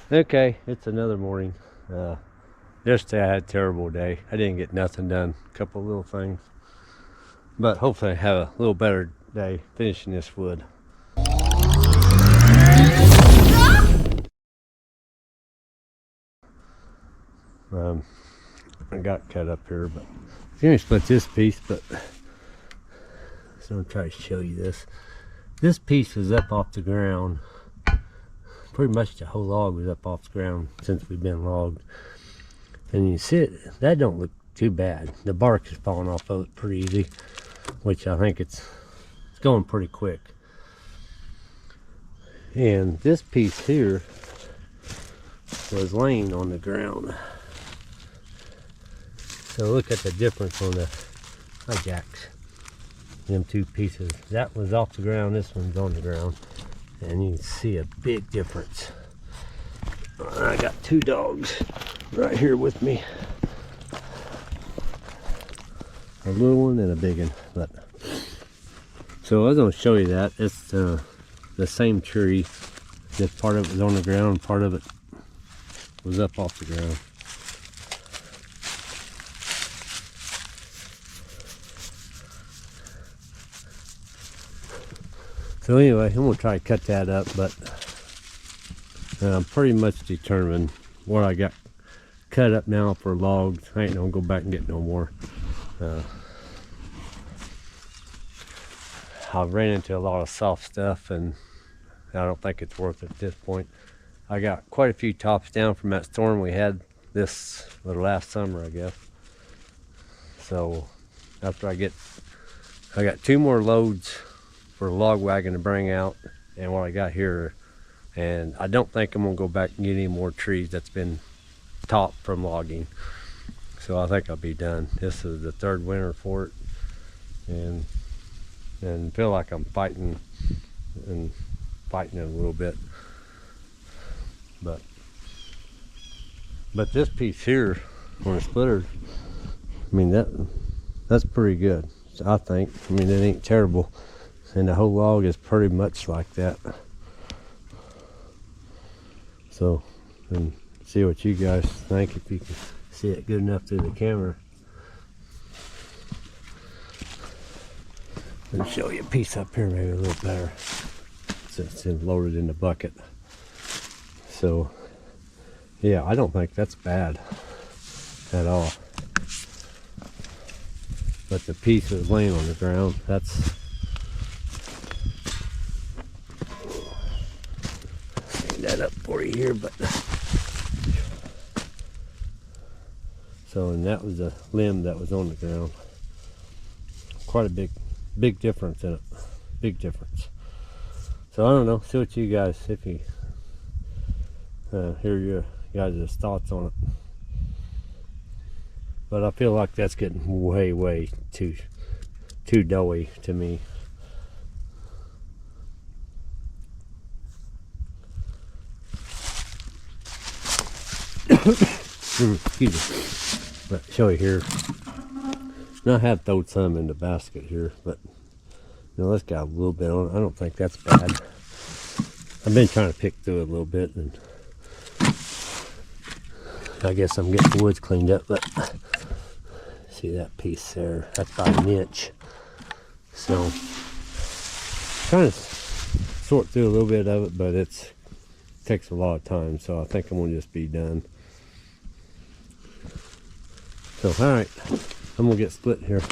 Okay, it's another morning. Yesterday I had a terrible day. I didn't get nothing done. A couple little things. But hopefully I have a little better day finishing this wood. I got cut up here, but I'm going to split this piece, but so I'm going to try to show you this. This piece was up off the ground. Pretty much the whole log was up off the ground since we've been logged. And you see it, that don't look too bad. The bark is falling off of it pretty easy, which I think it's going pretty quick. And this piece here was laying on the ground. So look at the difference on the jacks. Them two pieces. That was off the ground, this one's on the ground. And you can see a big difference. I got two dogs right here with me. A little one and a big one. But so I was going to show you that. It's the same tree. Just part of it was on the ground, part of it was up off the ground. So anyway, I'm going to try to cut that up, but I'm pretty much determined what I got cut up now for logs. I ain't going to go back and get no more. I've ran into a lot of soft stuff, and I don't think it's worth it at this point. I got quite a few tops down from that storm we had this last summer, I guess. So after I got two more loads for a log wagon to bring out and what I got here, and I don't think I'm gonna go back and get any more trees that's been topped from logging. So I think I'll be done. This is the third winter for it, and feel like I'm fighting it a little bit. But this piece here on the splitter, I mean that's pretty good, I think. I mean, it ain't terrible. And the whole log is pretty much like that. So, and see what you guys think, if you can see it good enough through the camera. Let me show you a piece up here maybe a little better, since it's loaded in the bucket. So, yeah, I don't think that's bad at all. But the piece that's laying on the ground, that's that up for you here, but so, and that was a limb that was on the ground. Quite a big difference in it. Big difference. So I don't know, see what you guys, if you hear your guys' thoughts on it. But I feel like that's getting way too doughy to me. Excuse me. But show you here. Now I have thrown some in the basket here, but you know, that's got a little bit on it. I don't think that's bad. I've been trying to pick through it a little bit, and I guess I'm getting the woods cleaned up. But see that piece there? That's about an inch. So trying to sort through a little bit of it, but it takes a lot of time. So I think I'm gonna just be done. So, all right, I'm gonna get split here.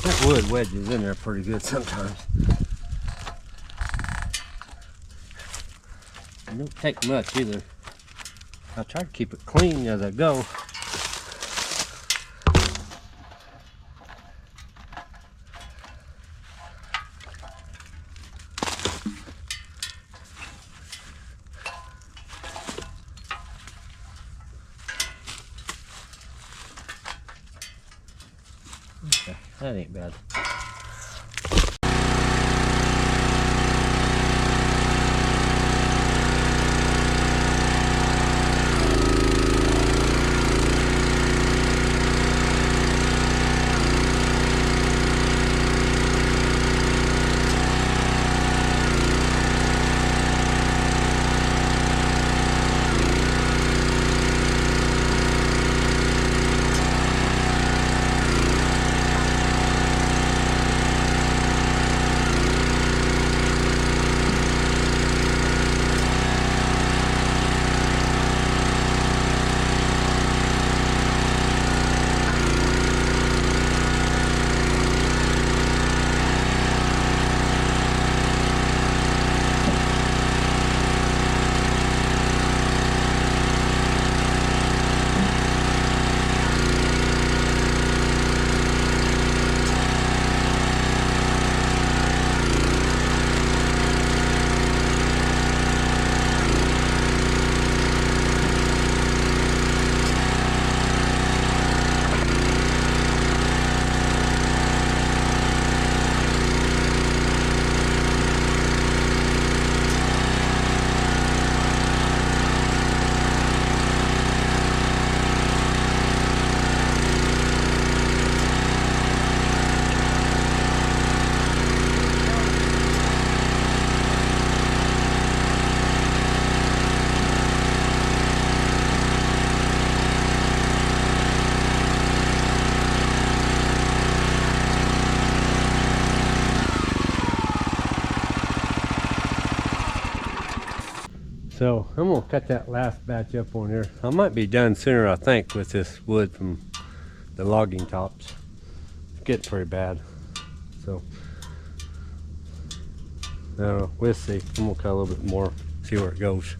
That wood wedges in there pretty good sometimes. It don't take much either. I try to keep it clean as I go. Okay, that ain't bad. So I'm gonna cut that last batch up on here. I might be done sooner, I think, with this wood from the logging tops. It's getting pretty bad. So we'll see. I'm gonna cut a little bit more, see where it goes.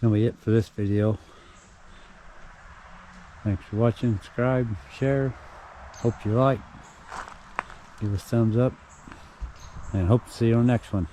That'll be it for this video. Thanks for watching. Subscribe, share. Hope you like. Give us a thumbs up. And hope to see you on the next one.